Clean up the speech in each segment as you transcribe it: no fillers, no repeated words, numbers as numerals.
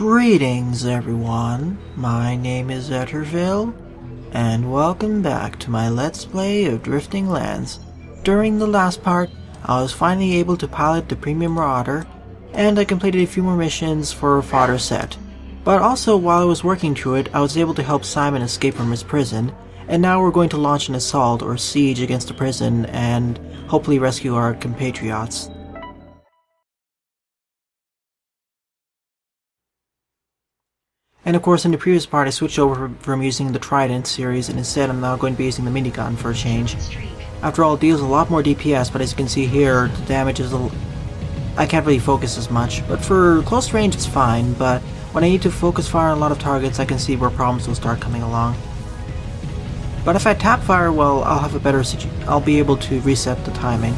Greetings everyone, my name is Etterville, and welcome back to my Let's Play of Drifting Lands. During the last part, I was finally able to pilot the Premium Marauder, and I completed a few more missions for Fodder Set. But also, while I was working through it, I was able to help Simon escape from his prison, and now we're going to launch an assault or siege against the prison and hopefully rescue our compatriots. And of course, in the previous part I switched over from using the Trident series, and instead I'm now going to be using the minigun for a change. After all, it deals a lot more DPS, but as you can see here, the damage is I can't really focus as much, but for close range it's fine, but when I need to focus fire on a lot of targets, I can see where problems will start coming along. But if I tap fire, well, I'll be able to reset the timing.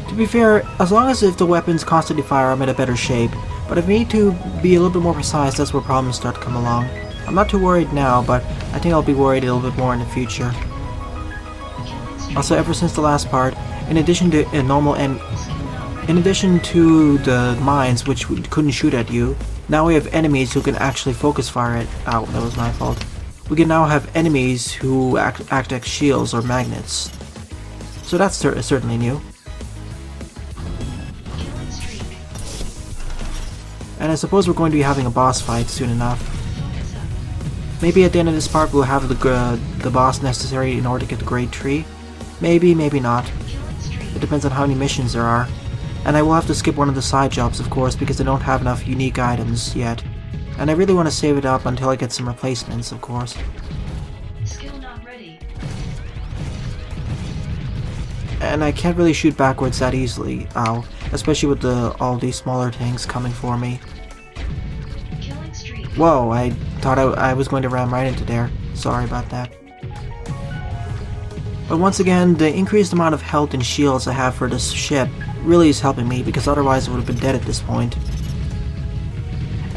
To be fair, as long as if the weapons constantly fire, I'm in a better shape. But if I need to be a little bit more precise, that's where problems start to come along. I'm not too worried now, but I think I'll be worried a little bit more in the future. Also, ever since the last part, in addition to the mines which couldn't shoot at you, now we have enemies who can actually focus fire at. Ow, that was my fault. We can now have enemies who act as shields or magnets. So that's certainly new. And I suppose we're going to be having a boss fight soon enough. Maybe at the end of this part we'll have the boss necessary in order to get the Great Tree. Maybe, maybe not. It depends on how many missions there are. And I will have to skip one of the side jobs, of course, because I don't have enough unique items yet. And I really want to save it up until I get some replacements, of course. Skill not ready. And I can't really shoot backwards that easily, especially with all these smaller things coming for me. Whoa, I thought I was going to ram right into there. Sorry about that. But once again, the increased amount of health and shields I have for this ship really is helping me, because otherwise I would have been dead at this point.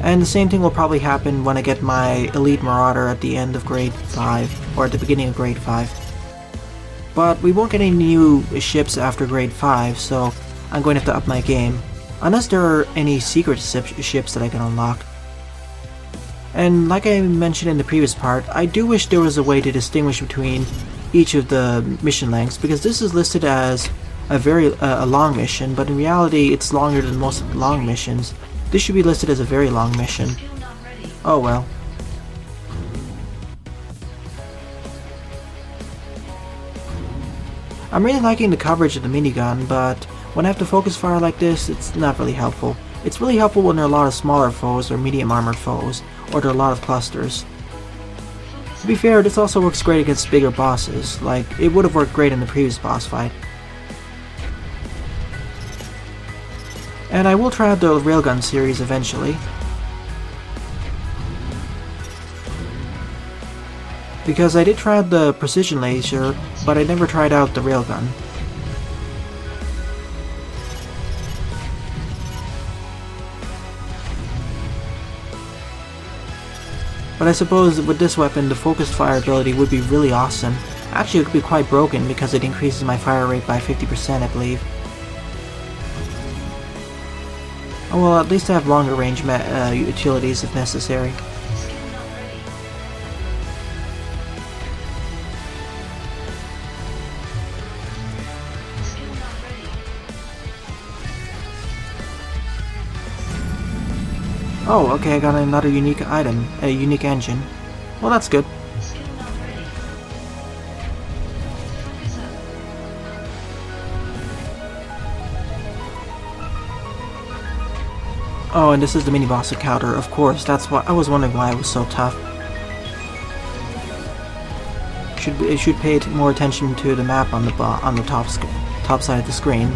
And the same thing will probably happen when I get my Elite Marauder at the end of Grade 5, or at the beginning of Grade 5. But we won't get any new ships after Grade 5, so I'm going to have to up my game. Unless there are any secret ships that I can unlock. And like I mentioned in the previous part, I do wish there was a way to distinguish between each of the mission lengths, because this is listed as a long mission, but in reality it's longer than most long missions. This should be listed as a very long mission. Oh well. I'm really liking the coverage of the minigun, but when I have to focus fire like this, it's not really helpful. It's really helpful when there are a lot of smaller foes or medium armored foes, or there are a lot of clusters. To be fair, this also works great against bigger bosses, like it would have worked great in the previous boss fight. And I will try out the railgun series eventually. Because I did try out the precision laser, but I never tried out the railgun. But I suppose with this weapon, the focused fire ability would be really awesome. Actually, it could be quite broken because it increases my fire rate by 50%, I believe. Oh well, at least I have longer range utilities if necessary. Oh, okay, I got another unique item, a unique engine. Well, that's good. Oh, and this is the mini-boss encounter, of course. That's why I was wondering why it was so tough. It should pay more attention to the map on the top side of the screen.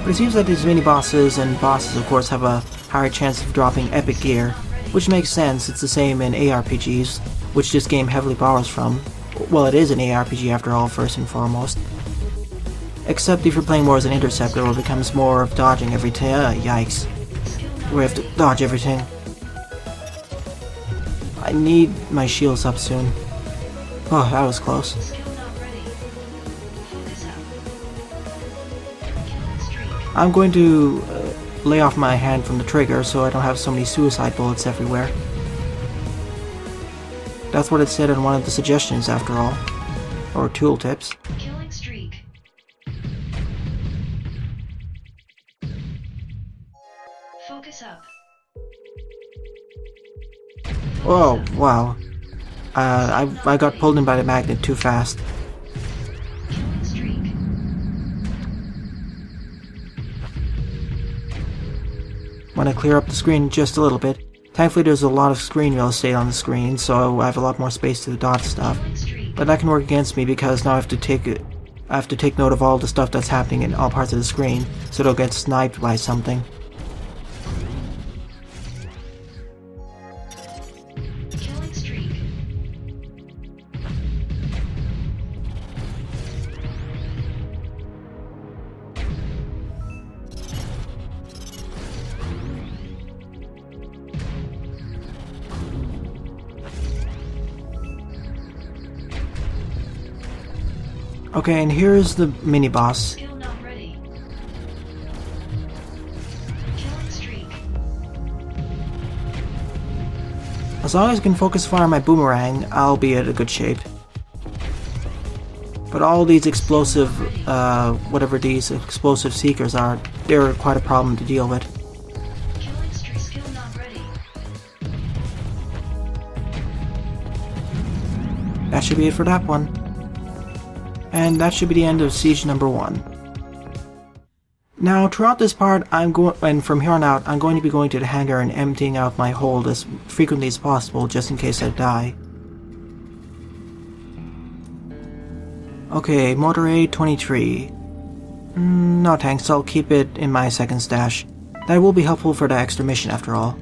But it seems that these mini-bosses and bosses, of course, have a higher chance of dropping epic gear, which makes sense. It's the same in ARPGs, which this game heavily borrows from. Well, it is an ARPG after all, first and foremost. Except if you're playing more as an interceptor, where it becomes more of dodging everything. Yikes. We have to dodge everything. I need my shields up soon. Oh, that was close. I'm going to lay off my hand from the trigger so I don't have so many suicide bullets everywhere. That's what it said in one of the suggestions after all. Or tooltips. Killing streak. Focus up. Oh, wow. I got pulled in by the magnet too fast. Killing streak. Want to clear up the screen just a little bit. Thankfully there's a lot of screen real estate on the screen, so I have a lot more space to dot stuff. Killing streak. But that can work against me because now I have to take note of all the stuff that's happening in all parts of the screen, so don't get sniped by something. Killing streak. Okay, and here's the mini-boss. Skill not ready. Killing streak. As long as I can focus fire my boomerang, I'll be in a good shape. But all these explosive, whatever these explosive seekers are, they're quite a problem to deal with. Killing streak. Skill not ready. That should be it for that one. And that should be the end of Siege number 1. Now, throughout this part, and from here on out, I'm going to be going to the hangar and emptying out my hold as frequently as possible, just in case I die. Okay, Motor Aid 23. No thanks, I'll keep it in my second stash. That will be helpful for the extra mission after all.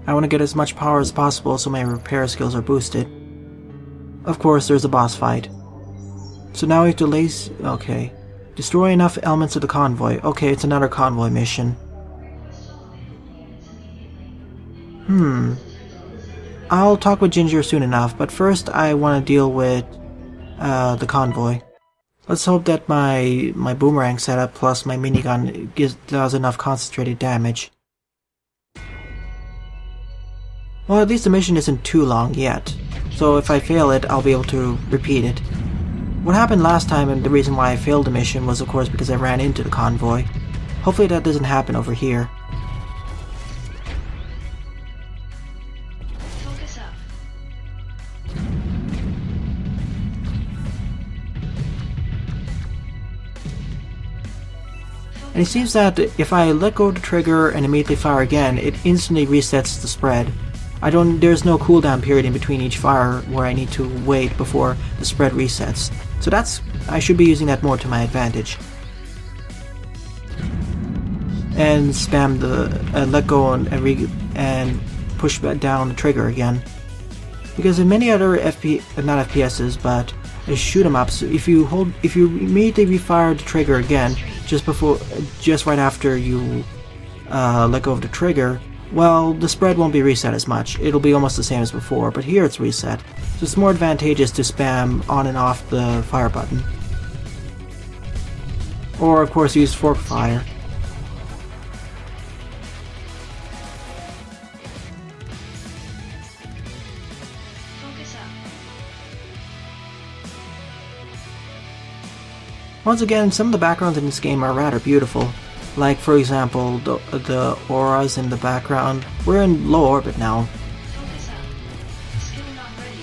I want to get as much power as possible so my repair skills are boosted. Of course, there's a boss fight. So now we have to okay. Destroy enough elements of the convoy. Okay, it's another convoy mission. I'll talk with Ginger soon enough, but first I want to deal with the convoy. Let's hope that my boomerang setup plus my minigun does enough concentrated damage. Well, at least the mission isn't too long yet, so if I fail it, I'll be able to repeat it. What happened last time and the reason why I failed the mission was of course because I ran into the convoy. Hopefully that doesn't happen over here. Focus up. And it seems that if I let go of the trigger and immediately fire again, it instantly resets the spread. There's no cooldown period in between each fire where I need to wait before the spread resets. So I should be using that more to my advantage. And spam let go and push back down the trigger again. Because in many other not FPSs, but shoot 'em ups, if you immediately refire the trigger again, just right after you let go of the trigger, well, the spread won't be reset as much. It'll be almost the same as before, but here it's reset. So it's more advantageous to spam on and off the fire button. Or, of course, use fork fire. Focus up. Once again, some of the backgrounds in this game are rather beautiful. Like, for example, the auras in the background. We're in low orbit now. Focus up. Skill not ready.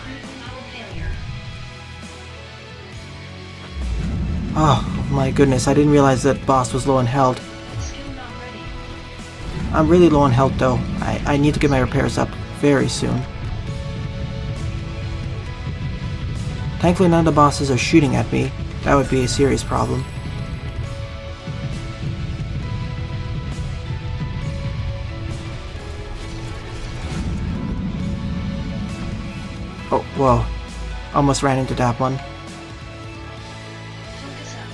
Critical power failure. Oh my goodness, I didn't realize that boss was low on health. Skill not ready. I'm really low on health though. I need to get my repairs up very soon. Thankfully none of the bosses are shooting at me. That would be a serious problem. Oh, whoa. Almost ran into that one. Focus up.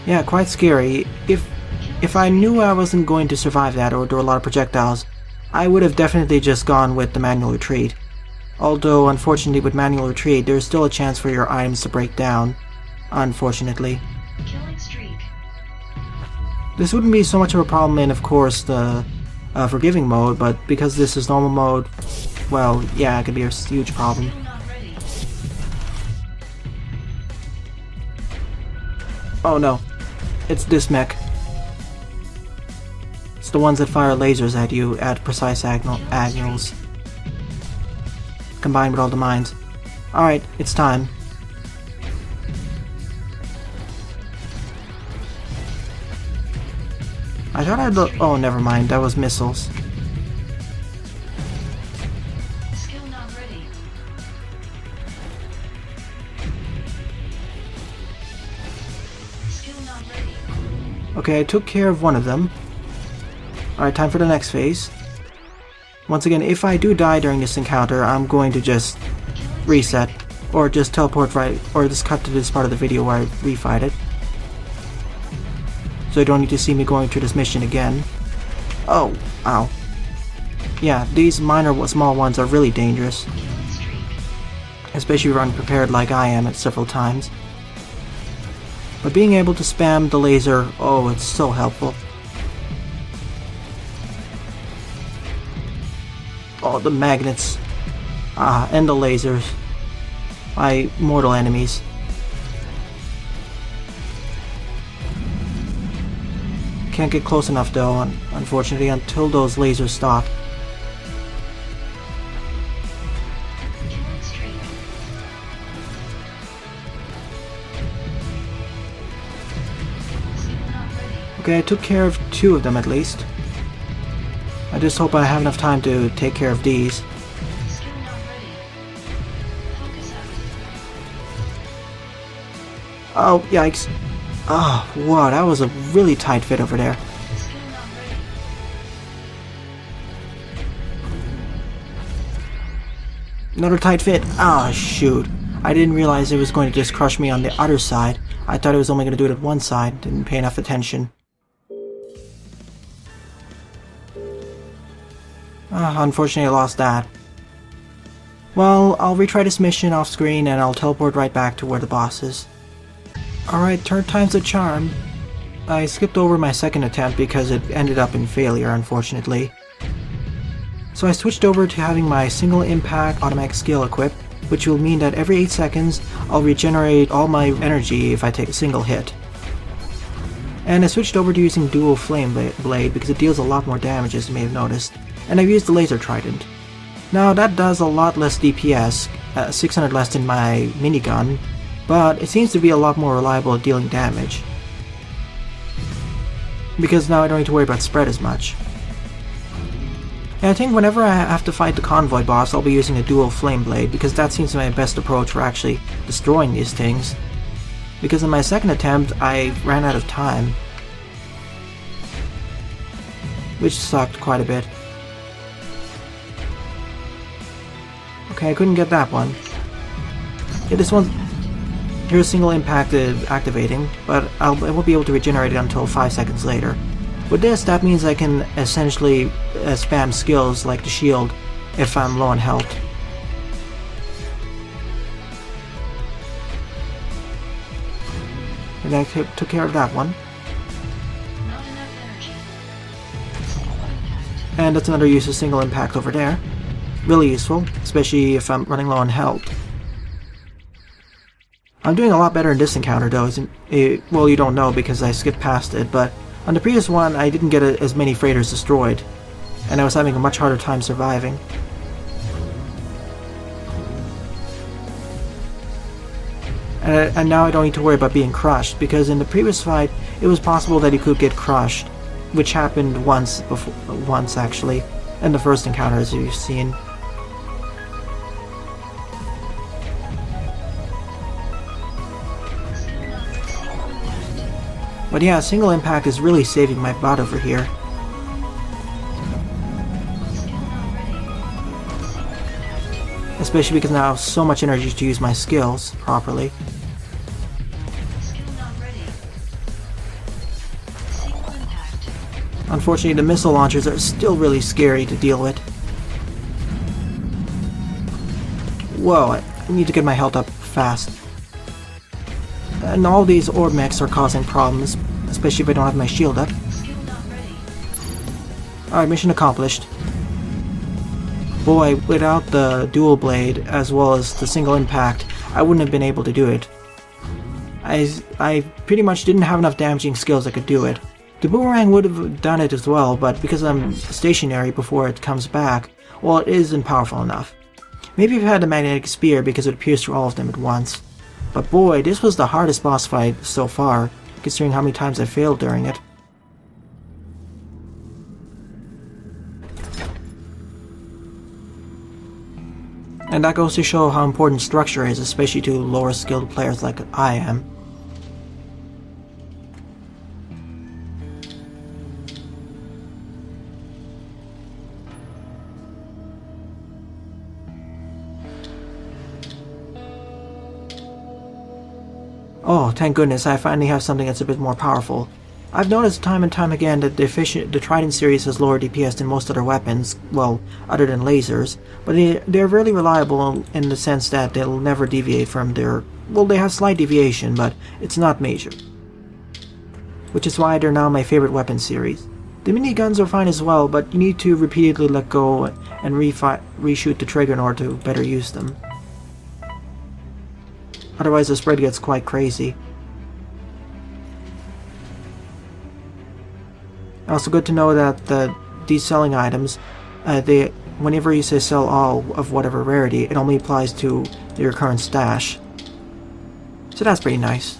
Yeah, quite scary. If I knew I wasn't going to survive that or do a lot of projectiles, I would have definitely just gone with the manual retreat. Although, unfortunately, with manual retreat, there's still a chance for your items to break down. Unfortunately. Killing streak. This wouldn't be so much of a problem in, of course, the forgiving mode, but because this is normal mode, well, yeah, it could be a huge problem. Skill not ready. Oh no, it's this mech. It's the ones that fire lasers at you at precise angles, combined with all the mines. Alright, it's time. I thought I'd look. Oh, never mind, that was missiles. Skill not ready. Skill not ready. Okay, I took care of one of them. Alright, time for the next phase. Once again, if I do die during this encounter, I'm going to just reset, or just teleport right, or just cut to this part of the video where I refight it. So you don't need to see me going through this mission again. Oh, ow. Yeah, these small ones are really dangerous. Killing streak. Especially if you're unprepared like I am at several times. But being able to spam the laser, oh, it's so helpful. Oh, the magnets. Ah, and the lasers. My mortal enemies. Can't get close enough though, unfortunately, until those lasers stop. Killing streak. Skill not ready. Okay, I took care of 2 of them at least. I just hope I have enough time to take care of these. Skill not ready. Focus up. Oh, yikes. Oh, wow, that was a really tight fit over there. Skill not ready. Another tight fit. Ah, shoot. I didn't realize it was going to just crush me on the other side. I thought it was only going to do it at one side. Didn't pay enough attention. Ah, unfortunately I lost that. Well, I'll retry this mission off screen and I'll teleport right back to where the boss is. Alright, third time's a charm. I skipped over my second attempt because it ended up in failure, unfortunately. So I switched over to having my single impact automatic skill equipped, which will mean that every 8 seconds I'll regenerate all my energy if I take a single hit. And I switched over to using dual flame blade because it deals a lot more damage, as you may have noticed. And I've used the laser trident. Now that does a lot less DPS, 600 less than my minigun, but it seems to be a lot more reliable at dealing damage. Because now I don't need to worry about spread as much. And I think whenever I have to fight the convoy boss, I'll be using a dual flame blade, because that seems to be my best approach for actually destroying these things. Because in my second attempt, I ran out of time. Which sucked quite a bit. Okay, I couldn't get that one. Yeah, this one... Here's single impact activating, but I won't be able to regenerate it until 5 seconds later. With this, that means I can essentially spam skills like the shield if I'm low on health. And I took care of that one. Not enough energy. And that's another use of single impact over there. Really useful, especially if I'm running low on health. I'm doing a lot better in this encounter though, well, you don't know because I skipped past it, but on the previous one I didn't get as many freighters destroyed, and I was having a much harder time surviving. And now I don't need to worry about being crushed, because in the previous fight it was possible that he could get crushed, which happened once actually, in the first encounter as you've seen. But yeah, single impact is really saving my butt over here. Skill not ready. Especially because now I have so much energy to use my skills properly. Skill not ready. Unfortunately, the missile launchers are still really scary to deal with. Whoa, I need to get my health up fast. And all these orb mechs are causing problems, especially if I don't have my shield up. Skill not ready. Alright, mission accomplished. Boy, without the dual blade, as well as the single impact, I wouldn't have been able to do it. I pretty much didn't have enough damaging skills that could do it. The boomerang would have done it as well, but because I'm stationary before it comes back, well, it isn't powerful enough. Maybe if I had the magnetic spear because it would pierce through all of them at once. But boy, this was the hardest boss fight so far, considering how many times I failed during it. And that goes to show how important structure is, especially to lower skilled players like I am. Oh, thank goodness, I finally have something that's a bit more powerful. I've noticed time and time again that the Trident series has lower DPS than most other weapons, well, other than lasers, but they're really reliable in the sense that they'll never deviate from their... well, they have slight deviation, but it's not major. Which is why they're now my favorite weapon series. The miniguns are fine as well, but you need to repeatedly let go and reshoot the trigger in order to better use them. Otherwise the spread gets quite crazy. Also good to know that these selling items, whenever you say sell all of whatever rarity, it only applies to your current stash. So that's pretty nice.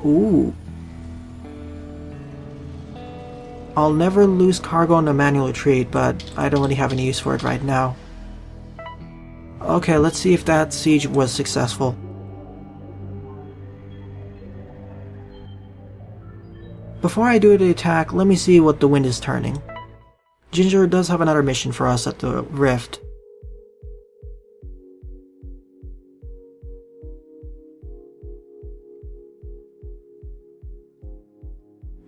Ooh. I'll never lose cargo in a manual retreat, but I don't really have any use for it right now. Okay, let's see if that siege was successful. Before I do the attack, let me see what the wind is turning. Ginger does have another mission for us at the rift.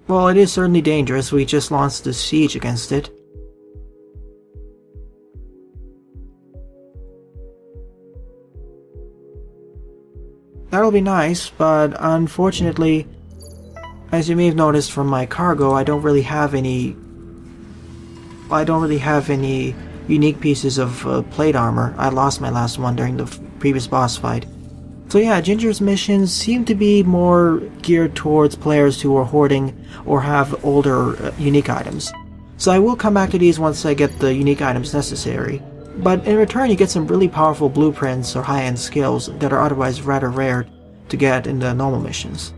Well, it is certainly dangerous. We just launched the siege against it. That'll be nice, but unfortunately, as you may have noticed from my cargo, I don't really have any unique pieces of plate armor. I lost my last one during the previous boss fight. So yeah, Ginger's missions seem to be more geared towards players who are hoarding or have older unique items. So I will come back to these once I get the unique items necessary. But in return you get some really powerful blueprints or high-end skills that are otherwise rather rare to get in the normal missions.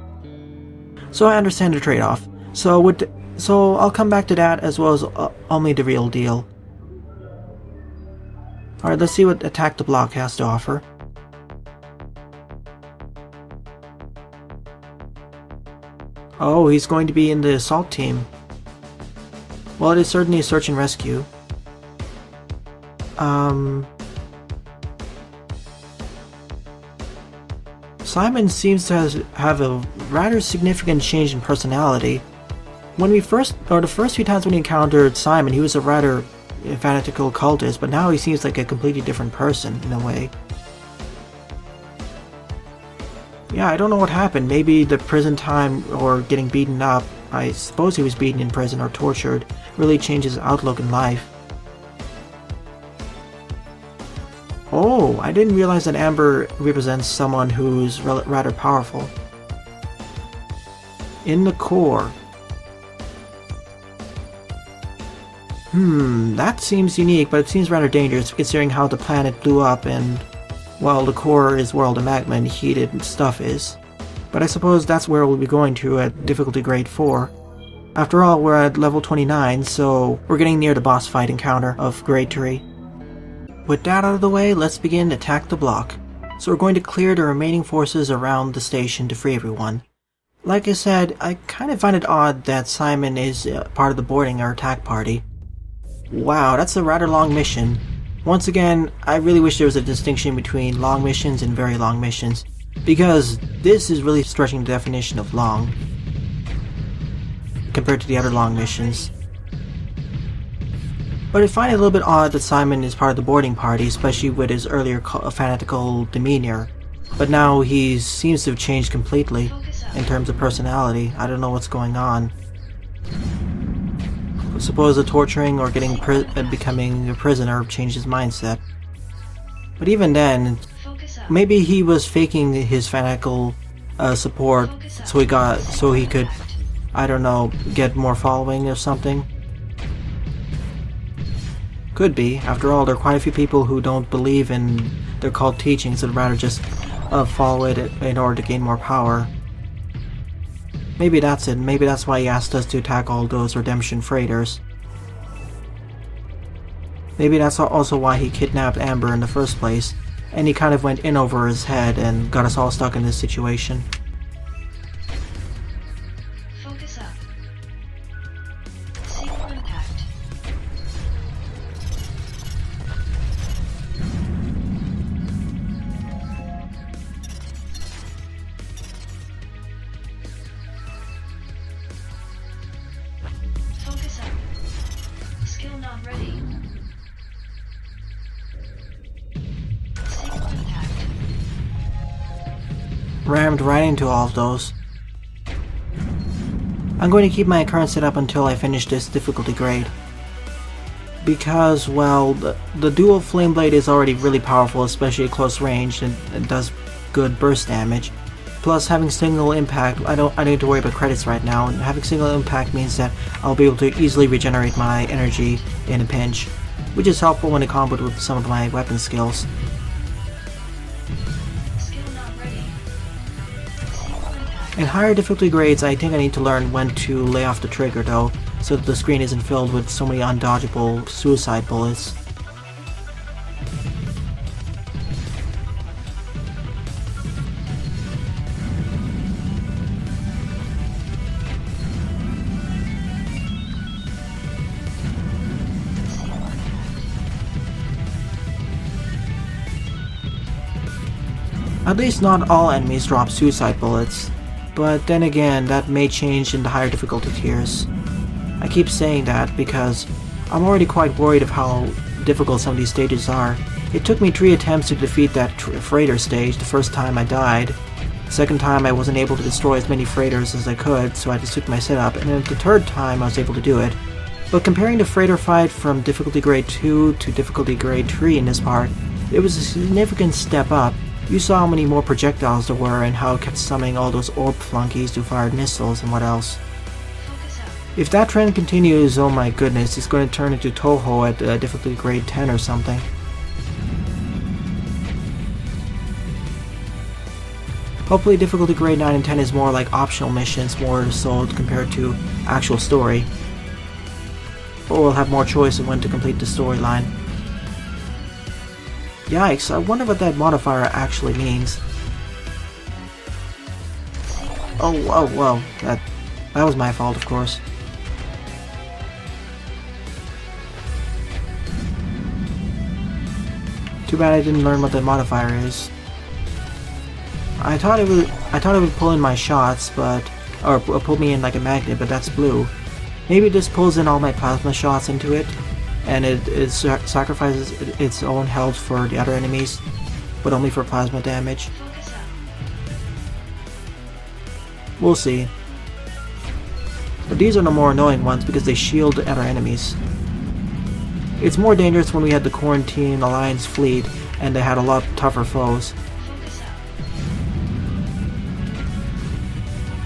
So I understand the trade-off. So I'll come back to that as well as only the real deal. Alright, let's see what Attack the Block has to offer. Oh, he's going to be in the assault team. Well, it is certainly a search and rescue. Simon seems to have a rather significant change in personality. The first few times when we encountered Simon, he was a rather fanatical cultist, but now he seems like a completely different person in a way. Yeah, I don't know what happened. Maybe the prison time or getting beaten up, I suppose he was beaten in prison or tortured, really changed his outlook in life. Oh, I didn't realize that Amber represents someone who's rather powerful. In the core. That seems unique, but it seems rather dangerous considering how the planet blew up and, well, the core is where all the magma and heated stuff is. But I suppose that's where we'll be going to at difficulty grade 4. After all, we're at level 29, so we're getting near the boss fight encounter of grade 3. With that out of the way, let's begin Attack the Block. So we're going to clear the remaining forces around the station to free everyone. Like I said, I kind of find it odd that Simon is part of the boarding our attack party. Wow, that's a rather long mission. Once again, I really wish there was a distinction between long missions and very long missions. because this is really stretching the definition of long compared to the other long missions. But I find it a little bit odd that Simon is part of the boarding party, especially with his earlier fanatical demeanor. But now he seems to have changed completely in terms of personality. I don't know what's going on. I suppose the torturing or becoming a prisoner changed his mindset. But even then, maybe he was faking his fanatical support so he could, I don't know, get more following or something. Could be. After all, there are quite a few people who don't believe in their cult teachings and rather just follow it in order to gain more power. Maybe that's it. Maybe that's why he asked us to attack all those redemption freighters. Maybe that's also why he kidnapped Amber in the first place, and he kind of went in over his head and got us all stuck in this situation. Focus up. Single impact. Focus up. Skill not ready. Single impact. Rammed right into all of those. I'm going to keep my current setup until I finish this difficulty grade. Because, well, the dual flame blade is already really powerful, especially at close range, and it does good burst damage. Plus, having single impact, I don't need to worry about credits right now, and having single impact means that I'll be able to easily regenerate my energy in a pinch, which is helpful when comboed with some of my weapon skills. Skill not ready. Single impact. In higher difficulty grades, I think I need to learn when to lay off the trigger though, so that the screen isn't filled with so many undodgeable suicide bullets. At least not all enemies drop suicide bullets, but then again, that may change in the higher difficulty tiers. I keep saying that because I'm already quite worried of how difficult some of these stages are. It took me 3 attempts to defeat that freighter stage the first time I died. The second time I wasn't able to destroy as many freighters as I could, so I had to switch my setup, and then the third time I was able to do it. But comparing the freighter fight from difficulty grade 2 to difficulty grade 3 in this part, it was a significant step up. You saw how many more projectiles there were and how it kept summoning all those orb flunkies to fire missiles and what else. Focus up. If that trend continues, oh my goodness, it's going to turn into Toho at difficulty grade 10 or something. Hopefully difficulty grade 9 and 10 is more like optional missions, more so compared to actual story. Or we'll have more choice of when to complete the storyline. Yikes, I wonder what that modifier actually means. Oh, whoa, that was my fault, of course. Too bad I didn't learn what that modifier is. I thought it would pull in my shots, or pull me in like a magnet, but that's blue. Maybe this pulls in all my plasma shots into it, and it sacrifices its own health for the other enemies, but only for plasma damage. Focus up. We'll see. But these are the more annoying ones because they shield the other enemies. It's more dangerous when we had the Quarantine Alliance fleet and they had a lot tougher foes. Focus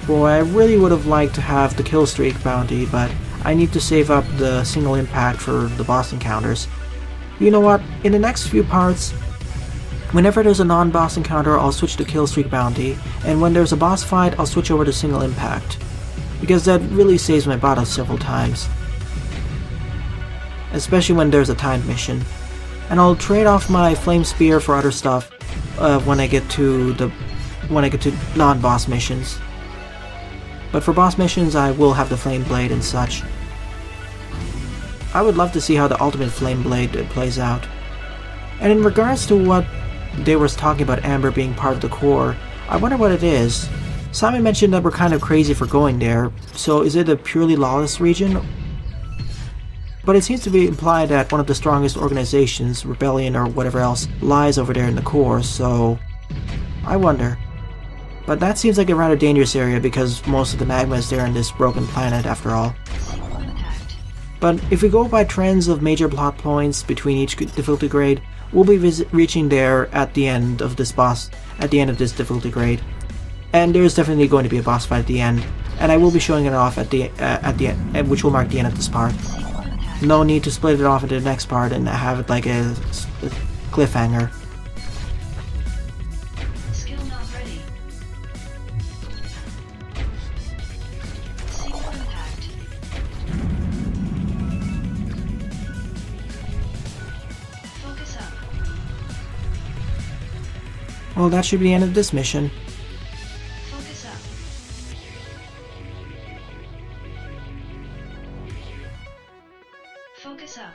up. Boy, I really would have liked to have the kill streak bounty, but I need to save up the single impact for the boss encounters. You know what? In the next few parts, whenever there's a non-boss encounter, I'll switch to kill streak bounty, and when there's a boss fight, I'll switch over to single impact. Because that really saves my butt several times. Especially when there's a timed mission. And I'll trade off my flame spear for other stuff when I get to non-boss missions. But for boss missions, I will have the flame blade and such. I would love to see how the ultimate flame blade plays out. And in regards to what they were talking about Amber being part of the core, I wonder what it is. Simon mentioned that we're kind of crazy for going there, so is it a purely lawless region? But it seems to be implied that one of the strongest organizations, rebellion or whatever else, lies over there in the core, so I wonder. But that seems like a rather dangerous area because most of the magma is there on this broken planet after all. But if we go by trends of major plot points between each difficulty grade, we'll be reaching there at the end of this this difficulty grade. And there's definitely going to be a boss fight at the end, and I will be showing it off at the end, which will mark the end of this part. No need to split it off into the next part and have it like a cliffhanger. Skill not ready. Single impact. Focus up. Well, that should be the end of this mission. Focus up. Focus up.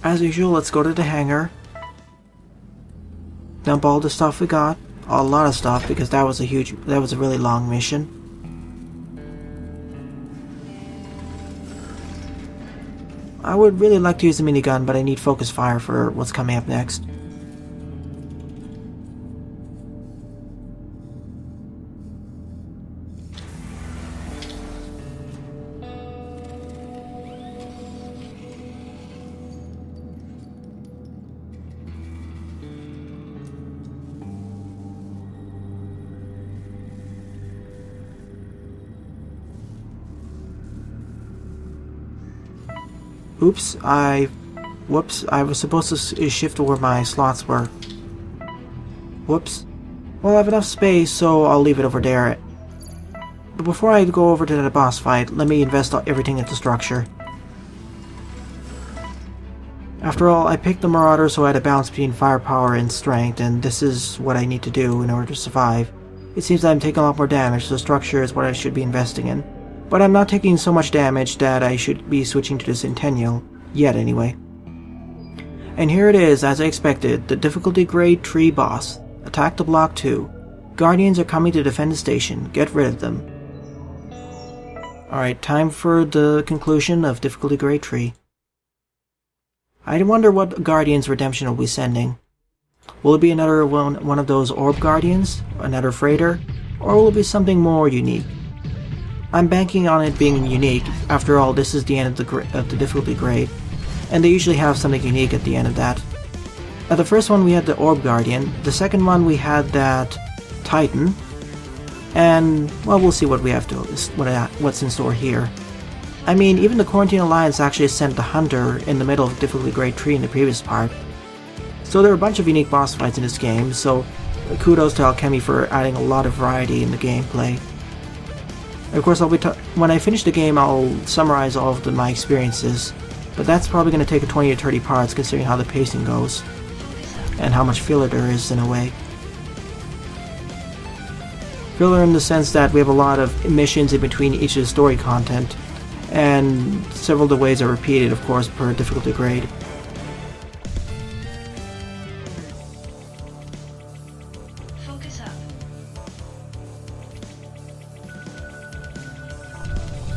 As usual, let's go to the hangar. Dump all the stuff we got. A lot of stuff because that was a really long mission. I would really like to use a minigun, but I need focus fire for what's coming up next. Oops, whoops, I was supposed to shift where my slots were. Whoops. Well, I have enough space, so I'll leave it over there. But before I go over to the boss fight, let me invest everything into structure. After all, I picked the Marauder so I had a balance between firepower and strength, and this is what I need to do in order to survive. It seems that I'm taking a lot more damage, so structure is what I should be investing in. But I'm not taking so much damage that I should be switching to the Centennial. Yet, anyway. And here it is, as I expected, the difficulty grade tree boss. Attack the block 2. Guardians are coming to defend the station. Get rid of them. Alright, time for the conclusion of difficulty grade tree. I wonder what Guardians Redemption will be sending. Will it be another one of those orb Guardians? Another freighter? Or will it be something more unique? I'm banking on it being unique. After all, this is the end of the difficulty grade, and they usually have something unique at the end of that. At the first one we had the Orb Guardian, the second one we had that Titan, and well, we'll see what we have to what's in store here. I mean, even the Quarantine Alliance actually sent the Hunter in the middle of difficulty grade 3 in the previous part. So there are a bunch of unique boss fights in this game, so kudos to Alchemy for adding a lot of variety in the gameplay. Of course, when I finish the game, I'll summarize all of my experiences, but that's probably going to take 20 to 30 parts considering how the pacing goes, and how much filler there is in a way. Filler in the sense that we have a lot of missions in between each of the story content, and several of the ways are repeated, of course, per difficulty grade. Focus up.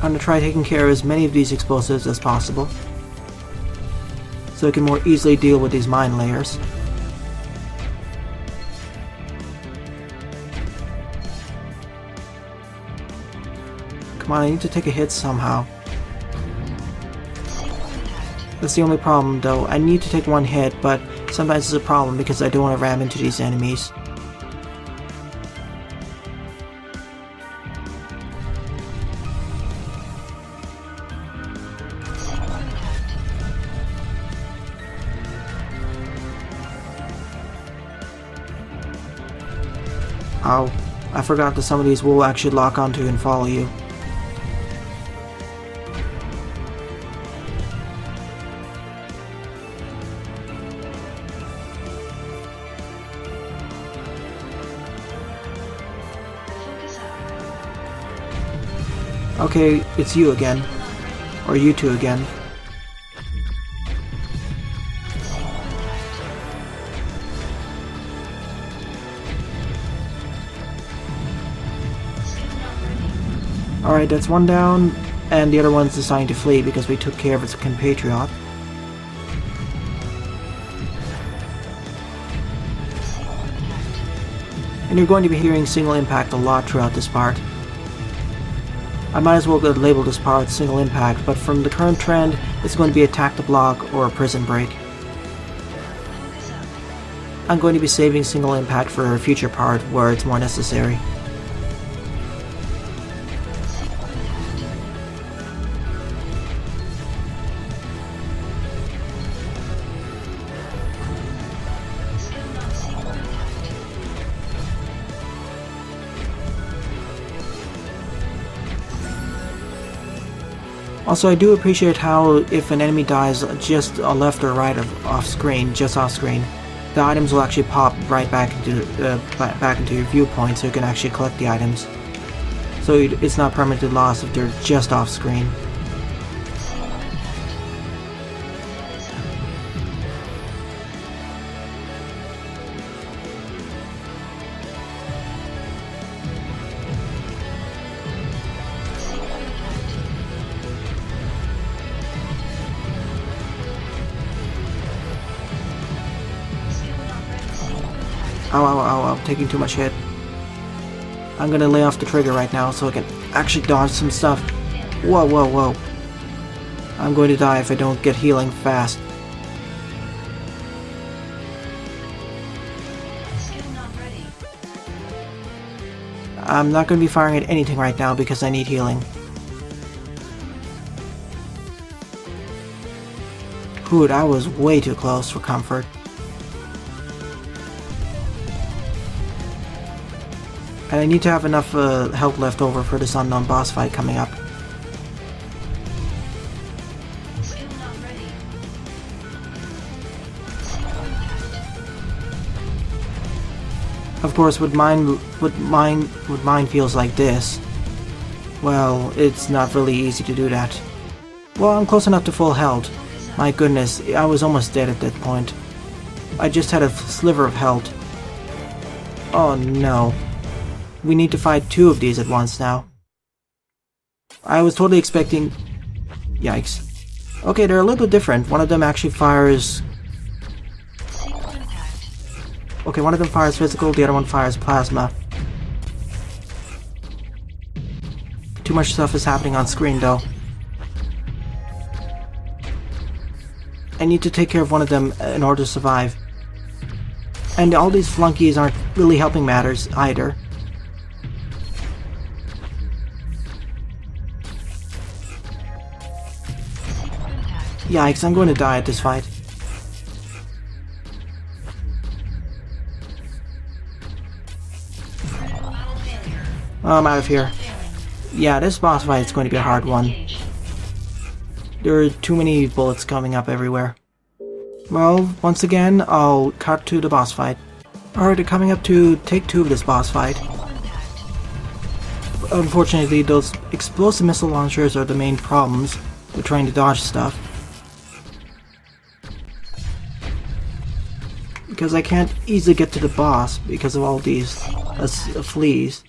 I'm going to try taking care of as many of these explosives as possible, so I can more easily deal with these mine layers. Come on, I need to take a hit somehow. That's the only problem though. I need to take one hit, but sometimes it's a problem because I don't want to ram into these enemies. Ow. I forgot that some of these will actually lock onto and follow you. Okay, it's you again. Or you two again. Alright, that's one down, and the other one's deciding to flee because we took care of its compatriot. And you're going to be hearing single impact a lot throughout this part. I might as well label this part single impact, but from the current trend, it's going to be attack the block or a prison break. I'm going to be saving single impact for a future part where it's more necessary. Also, I do appreciate how if an enemy dies just left or right of off screen, just off screen, the items will actually pop right back into your viewpoint, so you can actually collect the items. So it's not permanently lost if they're just off screen. Ow, ow, ow, I'm taking too much hit. I'm gonna lay off the trigger right now so I can actually dodge some stuff. Whoa, whoa, whoa. I'm going to die if I don't get healing fast. I'm not going to be firing at anything right now because I need healing. Ooh, that was way too close for comfort. And I need to have enough health left over for this unknown boss fight coming up. Of course, with mine feels like this, well, it's not really easy to do that. Well, I'm close enough to full health. My goodness, I was almost dead at that point. I just had a sliver of health. Oh no. We need to fight two of these at once now. I was totally expecting... Yikes. Okay, they're a little bit different. One of them actually fires... Okay, one of them fires physical, the other one fires plasma. Too much stuff is happening on screen though. I need to take care of one of them in order to survive. And all these flunkies aren't really helping matters either. Yikes, I'm going to die at this fight. Oh, I'm out of here. Yeah, this boss fight is going to be a hard one. There are too many bullets coming up everywhere. Well, once again, I'll cut to the boss fight. Alright, coming up to take 2 of this boss fight. Unfortunately, those explosive missile launchers are the main problems with trying to dodge stuff. Because I can't easily get to the boss because of all these fleas.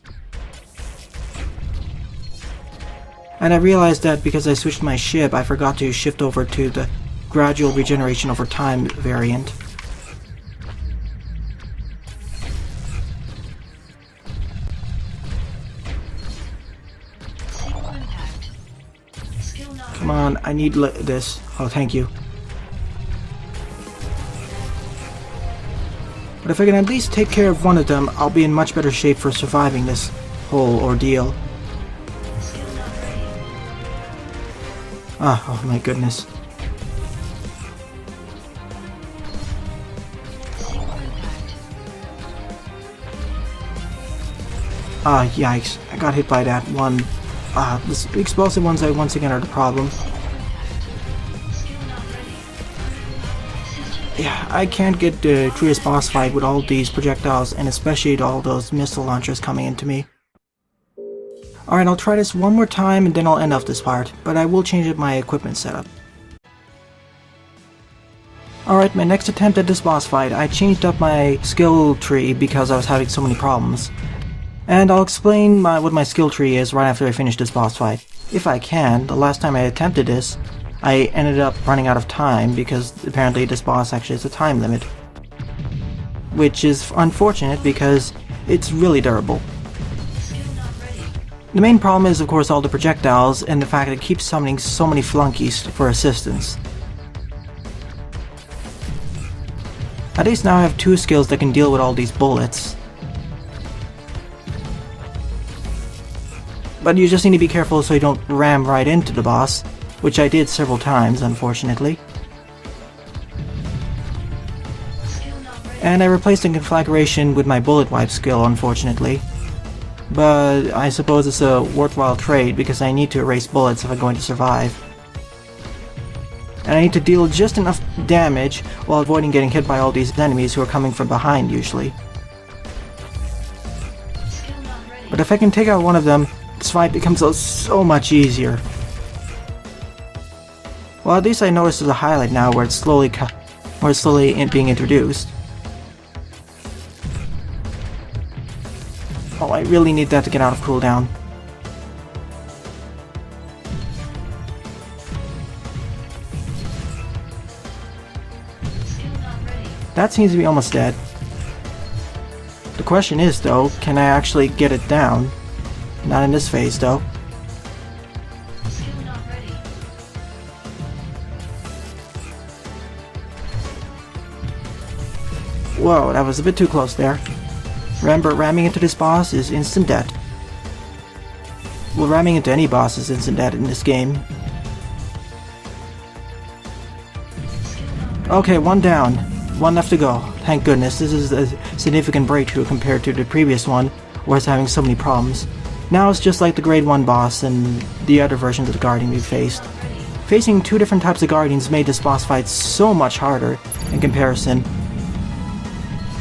And I realized that because I switched my ship, I forgot to shift over to the gradual regeneration over time variant. Come on, I need this. Oh, thank you. But if I can at least take care of one of them, I'll be in much better shape for surviving this whole ordeal. Ah, oh my goodness. Ah, yikes. I got hit by that one. The explosive ones once again are the problem. Yeah, I can't get through this boss fight with all these projectiles and especially all those missile launchers coming into me. Alright, I'll try this one more time and then I'll end off this part, but I will change up my equipment setup. Alright, my next attempt at this boss fight, I changed up my skill tree because I was having so many problems. And I'll explain what my skill tree is right after I finish this boss fight. If I can. The last time I attempted this, I ended up running out of time because apparently this boss actually has a time limit. Which is unfortunate because it's really durable. The main problem is of course all the projectiles and the fact that it keeps summoning so many flunkies for assistance. At least now I have 2 skills that can deal with all these bullets. But you just need to be careful so you don't ram right into the boss, which I did several times, unfortunately. And I replaced the conflagration with my bullet wipe skill, unfortunately. But I suppose it's a worthwhile trade because I need to erase bullets if I'm going to survive. And I need to deal just enough damage while avoiding getting hit by all these enemies who are coming from behind usually. But if I can take out one of them, this fight becomes so much easier. Well, at least I noticed there's a highlight now where it's slowly being introduced. Oh, I really need that to get out of cooldown. That seems to be almost dead. The question is, though, can I actually get it down? Not in this phase, though. Whoa, that was a bit too close there. Remember, ramming into this boss is instant death. Well, ramming into any boss is instant death in this game. Okay, 1 down. 1 left to go. Thank goodness, this is a significant breakthrough compared to the previous one, where I was having so many problems. Now it's just like the grade 1 boss and the other versions of the Guardian we faced. Facing 2 different types of Guardians made this boss fight so much harder in comparison.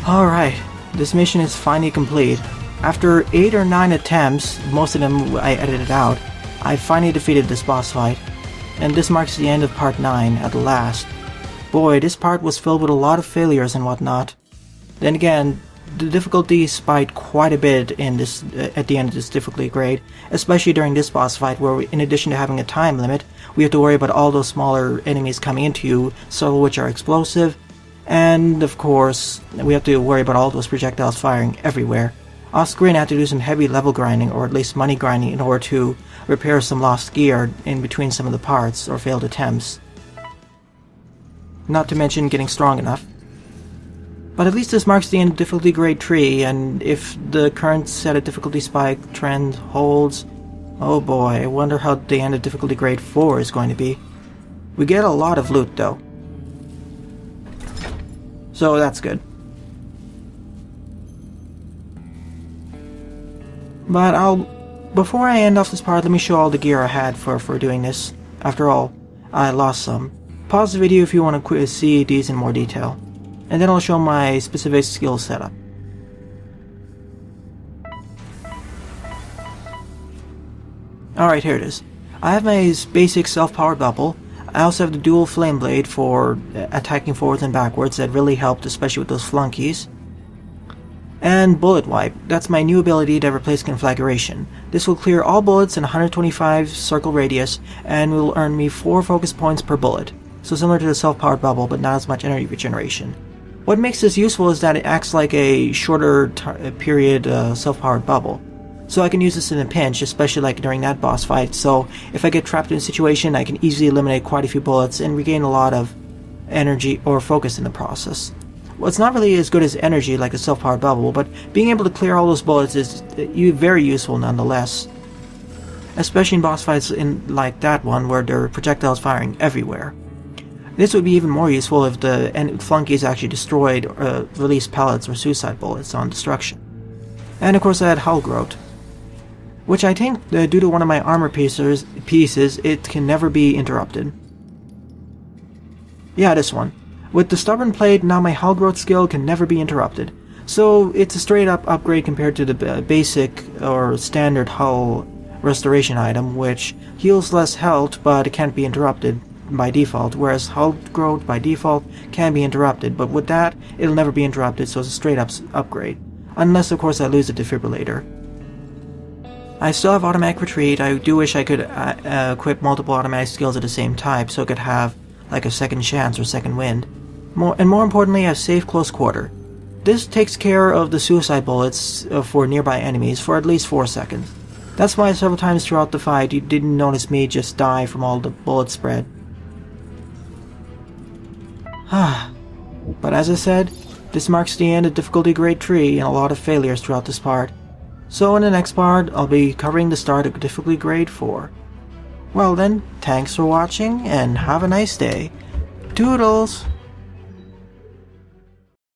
Alright, this mission is finally complete. After 8 or 9 attempts, most of them I edited out, I finally defeated this boss fight. And this marks the end of part 9 at last. Boy, this part was filled with a lot of failures and whatnot. Then again, the difficulty spiked quite a bit in this at the end of this difficulty grade, especially during this boss fight where in addition to having a time limit, we have to worry about all those smaller enemies coming into you, some of which are explosive, and of course, we have to worry about all those projectiles firing everywhere. Off screen I had to do some heavy level grinding, or at least money grinding, in order to repair some lost gear in between some of the parts or failed attempts. Not to mention getting strong enough. But at least this marks the end of difficulty grade 3, and if the current set of difficulty spike trend holds, oh boy, I wonder how the end of difficulty grade 4 is going to be. We get a lot of loot though. So that's good. But before I end off this part, let me show all the gear I had for doing this. After all, I lost some. Pause the video if you want to see these in more detail. And then I'll show my specific skill setup. Alright, here it is. I have my basic self-powered bubble. I also have the dual flame blade for attacking forwards and backwards that really helped, especially with those flunkies. And bullet wipe. That's my new ability to replace conflagration. This will clear all bullets in 125 circle radius and will earn me 4 focus points per bullet. So similar to the self-powered bubble, but not as much energy regeneration. What makes this useful is that it acts like a shorter period self-powered bubble. So I can use this in a pinch, especially like during that boss fight, so if I get trapped in a situation I can easily eliminate quite a few bullets and regain a lot of energy or focus in the process. Well, it's not really as good as energy like the self-powered bubble, but being able to clear all those bullets is very useful nonetheless. Especially in boss fights like that one where there are projectiles firing everywhere. This would be even more useful if the flunkies actually destroyed or released pellets or suicide bullets on destruction. And of course I had hull growth, which I think, due to one of my armor pieces, it can never be interrupted. Yeah, this one. With the stubborn plate, now my hull growth skill can never be interrupted. So it's a straight up upgrade compared to the basic or standard hull restoration item, which heals less health but it can't be interrupted by default, whereas hull growth by default can be interrupted, but with that, it'll never be interrupted, so it's a straight up upgrade. Unless of course I lose the defibrillator. I still have automatic retreat. I do wish I could equip multiple automatic skills at the same time, so I could have like a second chance or second wind. More importantly, I have safe close quarter. This takes care of the suicide bullets for nearby enemies for at least 4 seconds. That's why several times throughout the fight you didn't notice me just die from all the bullet spread. But as I said, this marks the end of difficulty grade 3 and a lot of failures throughout this part. So in the next part, I'll be covering the start of difficulty grade 4. Well then, thanks for watching and have a nice day. Toodles!